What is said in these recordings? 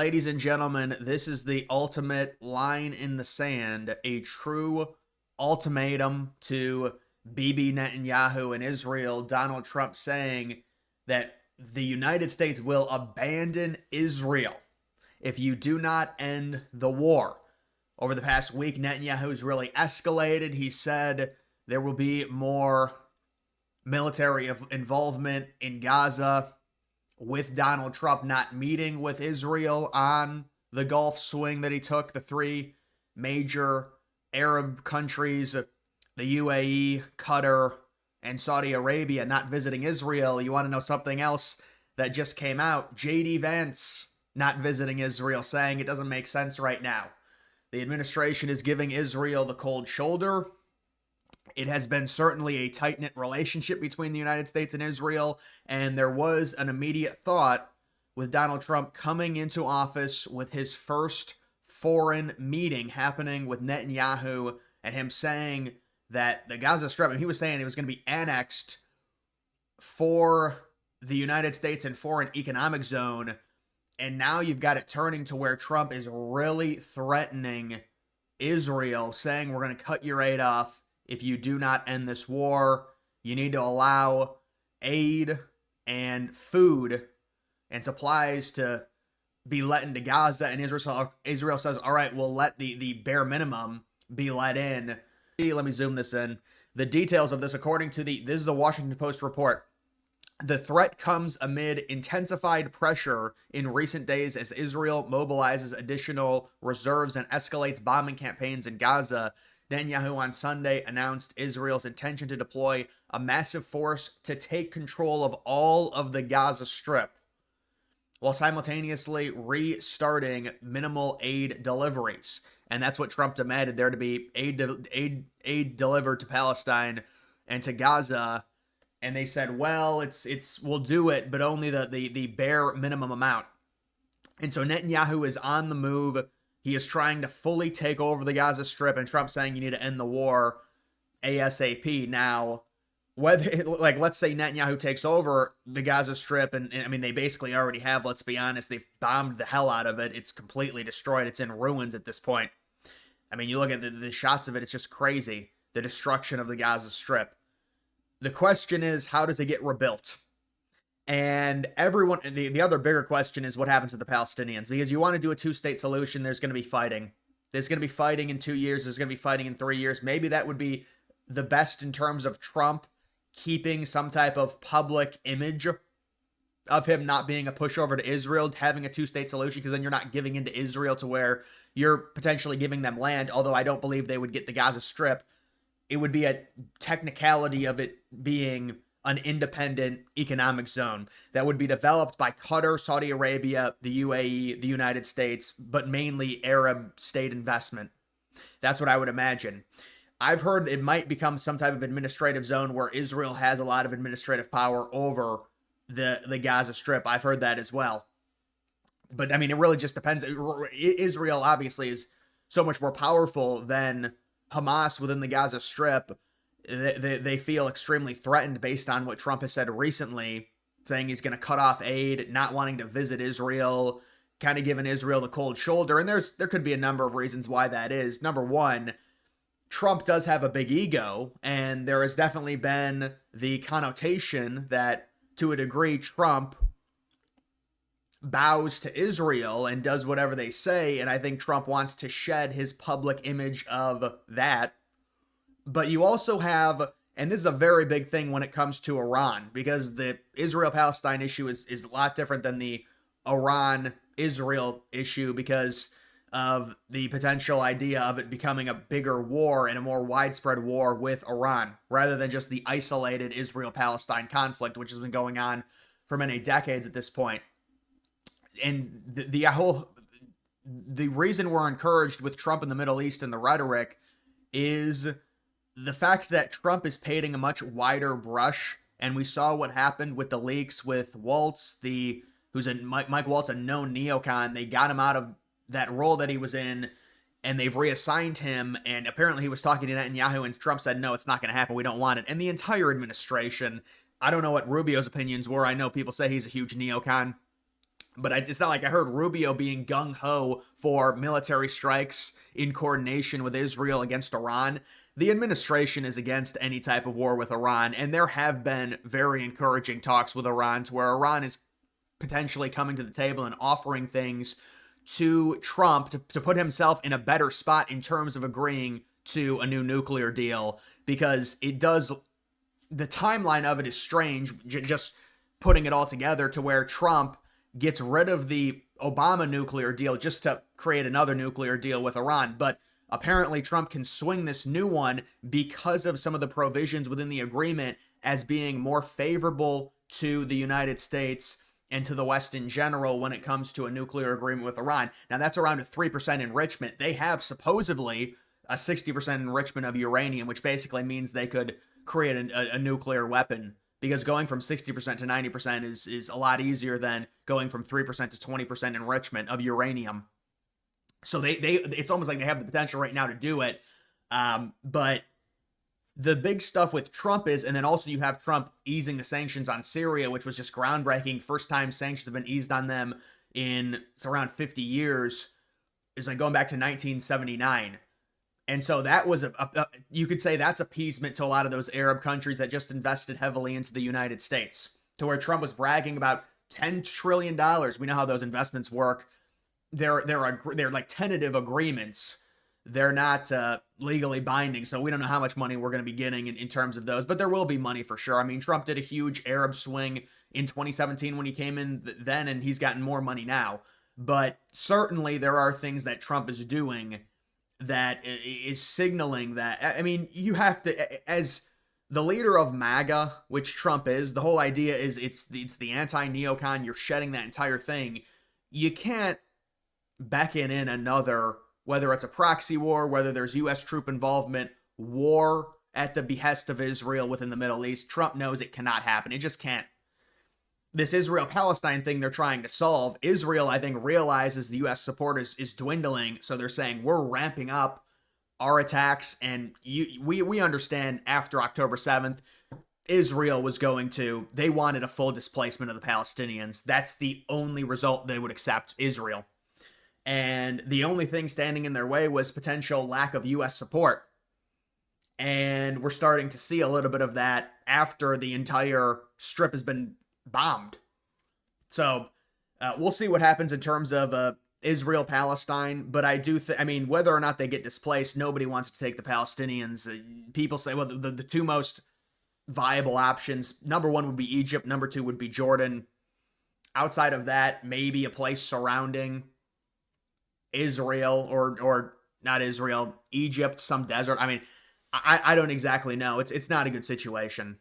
Ladies and gentlemen, this is the ultimate line in the sand, a true ultimatum to Bibi Netanyahu and Israel. Donald Trump saying that the United States will abandon Israel if you do not end the war. Over the past week, Netanyahu's really escalated. He said there will be more military involvement in Gaza, with Donald Trump not meeting with Israel on the Gulf swing that he took, the three major Arab countries, the UAE, Qatar, and Saudi Arabia, not visiting Israel. You want to know something else that just came out? J.D. Vance not visiting Israel, saying it doesn't make sense right now. The administration is giving Israel the cold shoulder. It has been certainly a tight-knit relationship between the United States and Israel, and there was an immediate thought with Donald Trump coming into office with his first foreign meeting happening with Netanyahu and him saying that the Gaza Strip, and he was saying it was going to be annexed for the United States and foreign economic zone, and now you've got it turning to where Trump is really threatening Israel, saying we're going to cut your aid off if you do not end this war. You need to allow aid and food and supplies to be let into Gaza. And Israel says, all right, we'll let the bare minimum be let in. Let me zoom this in. The details of this, according to this is the Washington Post report. The threat comes amid intensified pressure in recent days as Israel mobilizes additional reserves and escalates bombing campaigns in Gaza. Netanyahu on Sunday announced Israel's intention to deploy a massive force to take control of all of the Gaza Strip, while simultaneously restarting minimal aid deliveries. And that's what Trump demanded, there to be aid delivered to Palestine and to Gaza. And they said, well, we'll do it, but only the bare minimum amount. And so Netanyahu is on the move. He is trying to fully take over the Gaza Strip, and Trump saying you need to end the war ASAP. Now, whether, like, let's say Netanyahu takes over the Gaza Strip, and I mean, they basically already have, let's be honest, they've bombed the hell out of it. It's completely destroyed. It's in ruins at this point. I mean, you look at the shots of it, it's just crazy. The destruction of the Gaza Strip. The question is, how does it get rebuilt? And everyone, the other bigger question is what happens to the Palestinians? Because you want to do a two-state solution, there's going to be fighting. There's going to be fighting in 2 years. There's going to be fighting in 3 years. Maybe that would be the best in terms of Trump keeping some type of public image of him not being a pushover to Israel, having a two-state solution, because then you're not giving into Israel to where you're potentially giving them land, although I don't believe they would get the Gaza Strip. It would be a technicality of it being an independent economic zone that would be developed by Qatar, Saudi Arabia, the UAE, the United States, but mainly Arab state investment. That's what I would imagine. I've heard it might become some type of administrative zone where Israel has a lot of administrative power over the Gaza Strip. I've heard that as well. But I mean, it really just depends. Israel obviously is so much more powerful than Hamas within the Gaza Strip. They feel extremely threatened based on what Trump has said recently, saying he's going to cut off aid, not wanting to visit Israel, kind of giving Israel the cold shoulder. And there could be a number of reasons why that is. Number one, Trump does have a big ego, and there has definitely been the connotation that, to a degree, Trump bows to Israel and does whatever they say, and I think Trump wants to shed his public image of that. But you also have, and this is a very big thing when it comes to Iran, because the Israel-Palestine issue is a lot different than the Iran-Israel issue because of the potential idea of it becoming a bigger war and a more widespread war with Iran, rather than just the isolated Israel-Palestine conflict, which has been going on for many decades at this point. And the reason we're encouraged with Trump in the Middle East and the rhetoric is the fact that Trump is painting a much wider brush, and we saw what happened with the leaks with Waltz, Mike Waltz, a known neocon. They got him out of that role that he was in, and they've reassigned him, and apparently he was talking to Netanyahu, and Trump said, no, it's not going to happen, we don't want it. And the entire administration, I don't know what Rubio's opinions were, I know people say he's a huge neocon. But it's not like I heard Rubio being gung-ho for military strikes in coordination with Israel against Iran. The administration is against any type of war with Iran, and there have been very encouraging talks with Iran to where Iran is potentially coming to the table and offering things to Trump to put himself in a better spot in terms of agreeing to a new nuclear deal, because it does, the timeline of it is strange, just putting it all together, to where Trump gets rid of the Obama nuclear deal just to create another nuclear deal with Iran. But apparently Trump can swing this new one because of some of the provisions within the agreement as being more favorable to the United States and to the West in general when it comes to a nuclear agreement with Iran. Now, that's around a 3% enrichment. They have supposedly a 60% enrichment of uranium, which basically means they could create a nuclear weapon, because going from 60% to 90% is a lot easier than going from 3% to 20% enrichment of uranium. So they it's almost like they have the potential right now to do it. But the big stuff with Trump is, and then also you have Trump easing the sanctions on Syria, which was just groundbreaking. First time sanctions have been eased on them in, it's around 50 years. It's like going back to 1979. And so that was you could say that's appeasement to a lot of those Arab countries that just invested heavily into the United States, to where Trump was bragging about $10 trillion. We know how those investments work. They're like tentative agreements. They're not legally binding, so we don't know how much money we're going to be getting in terms of those, but there will be money for sure. I mean, Trump did a huge Arab swing in 2017 when he came in then, and he's gotten more money now. But certainly there are things that Trump is doing that is signaling that, I mean, you have to, as the leader of MAGA, which Trump is, the whole idea is it's the anti-neocon, you're shedding that entire thing. You can't beckon in another, whether it's a proxy war, whether there's U.S. troop involvement, war at the behest of Israel within the Middle East. Trump knows it cannot happen. It just can't. This Israel-Palestine thing they're trying to solve, Israel, I think, realizes the U.S. support is dwindling, so they're saying, we're ramping up our attacks, and we understand after October 7th, Israel was they wanted a full displacement of the Palestinians. That's the only result they would accept, Israel. And the only thing standing in their way was potential lack of U.S. support. And we're starting to see a little bit of that after the entire strip has been bombed. So we'll see what happens in terms of Israel-Palestine. But I do I mean, whether or not they get displaced, nobody wants to take the Palestinians. People say, well, the two most viable options, number one would be Egypt, number two would be Jordan. Outside of that, maybe a place surrounding Israel or not Israel, Egypt, some desert. I mean, I don't exactly know. It's not a good situation.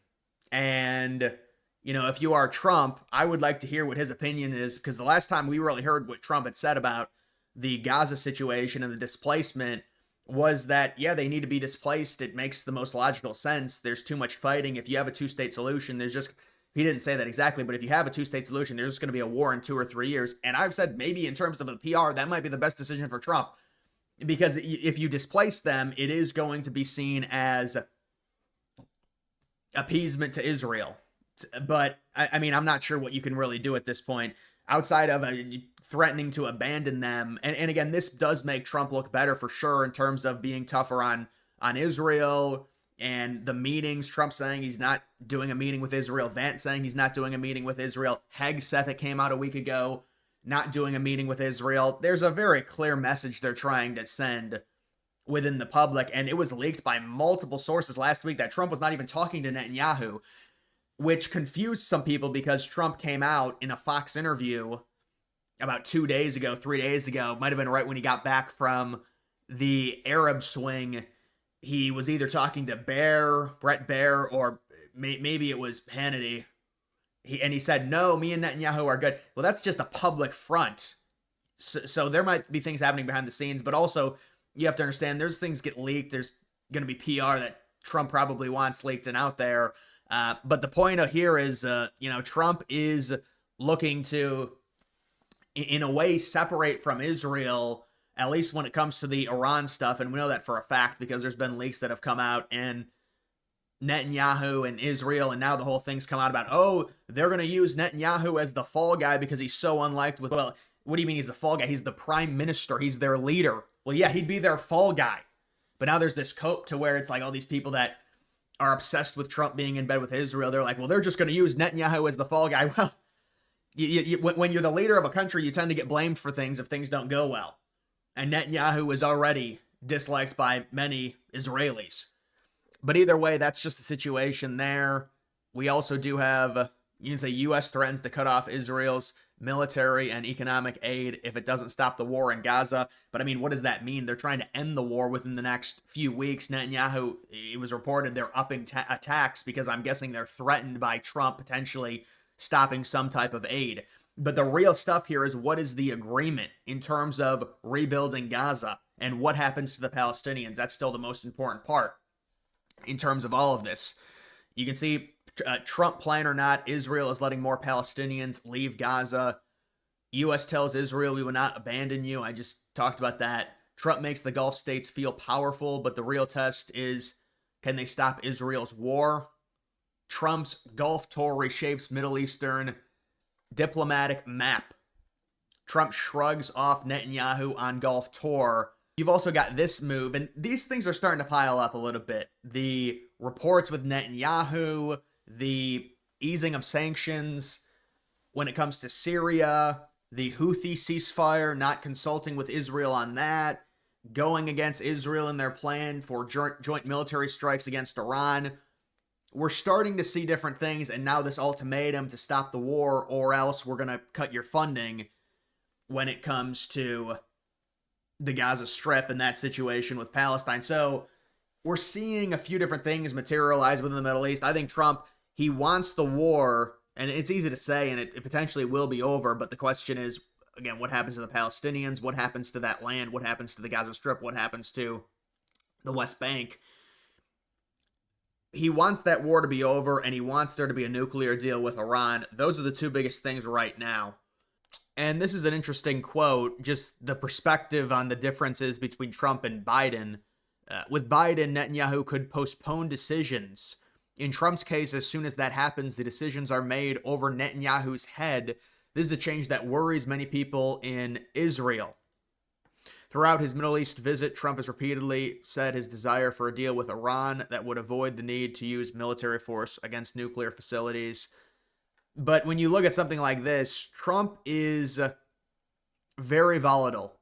And, you know, if you are Trump, I would like to hear what his opinion is, because the last time we really heard what Trump had said about the Gaza situation and the displacement was that, yeah, they need to be displaced. It makes the most logical sense. There's too much fighting. If you have a two-state solution, he didn't say that exactly, but if you have a two-state solution, there's going to be a war in 2 or 3 years. And I've said maybe in terms of a PR, that might be the best decision for Trump. Because if you displace them, it is going to be seen as appeasement to Israel. But, I mean, I'm not sure what you can really do at this point outside of threatening to abandon them. And again, this does make Trump look better for sure in terms of being tougher on Israel and the meetings. Trump saying he's not doing a meeting with Israel. Vance saying he's not doing a meeting with Israel. Hegseth, it came out a week ago, not doing a meeting with Israel. There's a very clear message they're trying to send within the public, and it was leaked by multiple sources last week that Trump was not even talking to Netanyahu, which confused some people because Trump came out in a Fox interview about 2 days ago, 3 days ago, might have been right when he got back from the Arab swing. He was either talking to Brett Baer, or maybe it was Hannity. He said, no, me and Netanyahu are good. Well, that's just a public front. So there might be things happening behind the scenes, but also you have to understand there's things get leaked. There's going to be PR that Trump probably wants leaked and out there. But the point of here is, Trump is looking to, in a way, separate from Israel, at least when it comes to the Iran stuff. And we know that for a fact because there's been leaks that have come out. And Netanyahu and Israel, and now the whole thing's come out about, oh, they're going to use Netanyahu as the fall guy because he's so unliked with, well, what do you mean he's the fall guy? He's the prime minister. He's their leader. Well, yeah, he'd be their fall guy. But now there's this cope to where it's like all these people that are obsessed with Trump being in bed with Israel. They're like, well, they're just going to use Netanyahu as the fall guy. Well, when you're the leader of a country, you tend to get blamed for things if things don't go well. And Netanyahu is already disliked by many Israelis. But either way, that's just the situation there. We also do have, you can say, U.S. threatens to cut off Israel's military and economic aid if it doesn't stop the war in Gaza. But I mean, what does that mean? They're trying to end the war within the next few weeks. Netanyahu, it was reported they're upping attacks because I'm guessing they're threatened by Trump potentially stopping some type of aid. But the real stuff here is, what is the agreement in terms of rebuilding Gaza and what happens to the Palestinians? That's still the most important part in terms of all of this. You can see, Trump plan or not, Israel is letting more Palestinians leave Gaza. U.S. tells Israel, we will not abandon you. I just talked about that. Trump makes the Gulf states feel powerful, but the real test is, can they stop Israel's war? Trump's Gulf tour reshapes Middle Eastern diplomatic map. Trump shrugs off Netanyahu on Gulf tour. You've also got this move, and these things are starting to pile up a little bit. The reports with Netanyahu, the easing of sanctions when it comes to Syria, the Houthi ceasefire, not consulting with Israel on that, going against Israel in their plan for joint military strikes against Iran. We're starting to see different things, and now this ultimatum to stop the war or else we're going to cut your funding when it comes to the Gaza Strip and that situation with Palestine. So we're seeing a few different things materialize within the Middle East. I think Trump, he wants the war, and it's easy to say, and it potentially will be over, but the question is, again, what happens to the Palestinians? What happens to that land? What happens to the Gaza Strip? What happens to the West Bank? He wants that war to be over, and he wants there to be a nuclear deal with Iran. Those are the two biggest things right now. And this is an interesting quote, just the perspective on the differences between Trump and Biden. With Biden, Netanyahu could postpone decisions. In Trump's case, as soon as that happens, the decisions are made over Netanyahu's head. This is a change that worries many people in Israel. Throughout his Middle East visit, Trump has repeatedly said his desire for a deal with Iran that would avoid the need to use military force against nuclear facilities. But when you look at something like this, Trump is very volatile.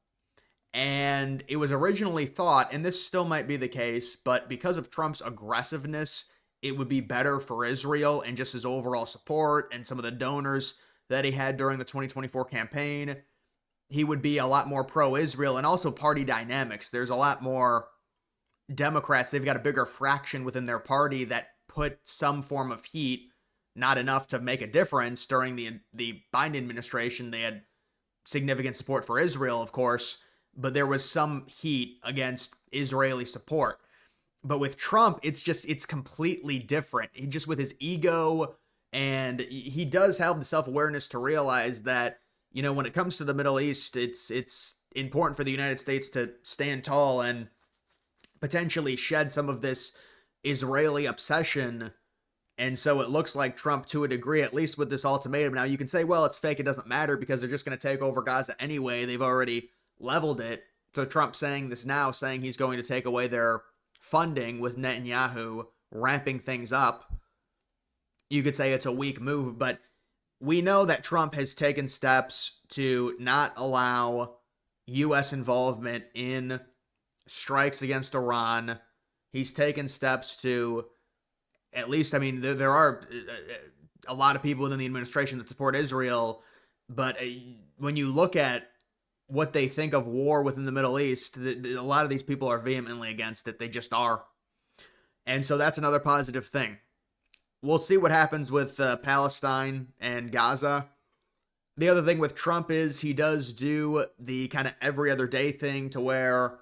And it was originally thought, and this still might be the case, but because of Trump's aggressiveness, it would be better for Israel and just his overall support and some of the donors that he had during the 2024 campaign. He would be a lot more pro-Israel, and also party dynamics. There's a lot more Democrats. They've got a bigger fraction within their party that put some form of heat, not enough to make a difference during the Biden administration. They had significant support for Israel, of course, but there was some heat against Israeli support. But with Trump, it's completely different. He just, with his ego, and he does have the self-awareness to realize that, you know, when it comes to the Middle East, it's important for the United States to stand tall and potentially shed some of this Israeli obsession. And so it looks like Trump, to a degree, at least with this ultimatum. Now, you can say, well, it's fake, it doesn't matter because they're just going to take over Gaza anyway. They've already leveled it. So Trump saying this now, saying he's going to take away their funding with Netanyahu ramping things up, you could say it's a weak move, but we know that Trump has taken steps to not allow U.S. involvement in strikes against Iran. He's taken steps to, at least, I mean, there are a lot of people within the administration that support Israel, but when you look at what they think of war within the Middle East, a lot of these people are vehemently against it. They just are. And so that's another positive thing. We'll see what happens with Palestine and Gaza. The other thing with Trump is he does do the kind of every other day thing to where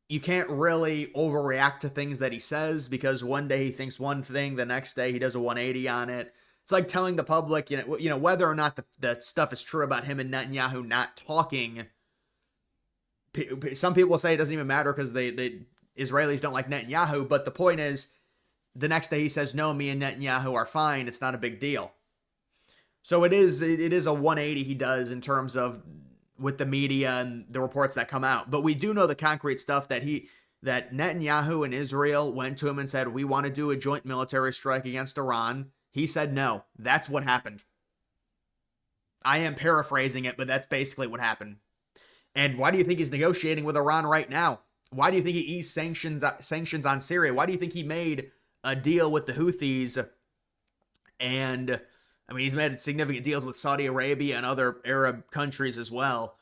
you can't really overreact to things that he says, because one day he thinks one thing, the next day he does a 180 on it. It's like telling the public, you know, whether or not the stuff is true about him and Netanyahu not talking. Some people say it doesn't even matter because the Israelis don't like Netanyahu, but the point is, The next day he says, no, me and Netanyahu are fine. It's not a big deal. So it is a 180 he does in terms of with the media and the reports that come out. But we do know the concrete stuff that Netanyahu and Israel went to him and said, we want to do a joint military strike against Iran. He said no. That's what happened. I am paraphrasing it, but that's basically what happened. And why do you think he's negotiating with Iran right now? Why do you think he eased sanctions on Syria? Why do you think he made a deal with the Houthis? And I mean, he's made significant deals with Saudi Arabia and other Arab countries as well.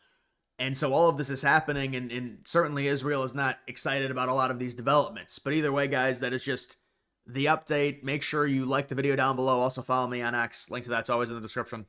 And so all of this is happening, and certainly Israel is not excited about a lot of these developments. But either way, guys, that is just the update. Make sure you like the video down below. Also follow me on X. Link to that's always in the description.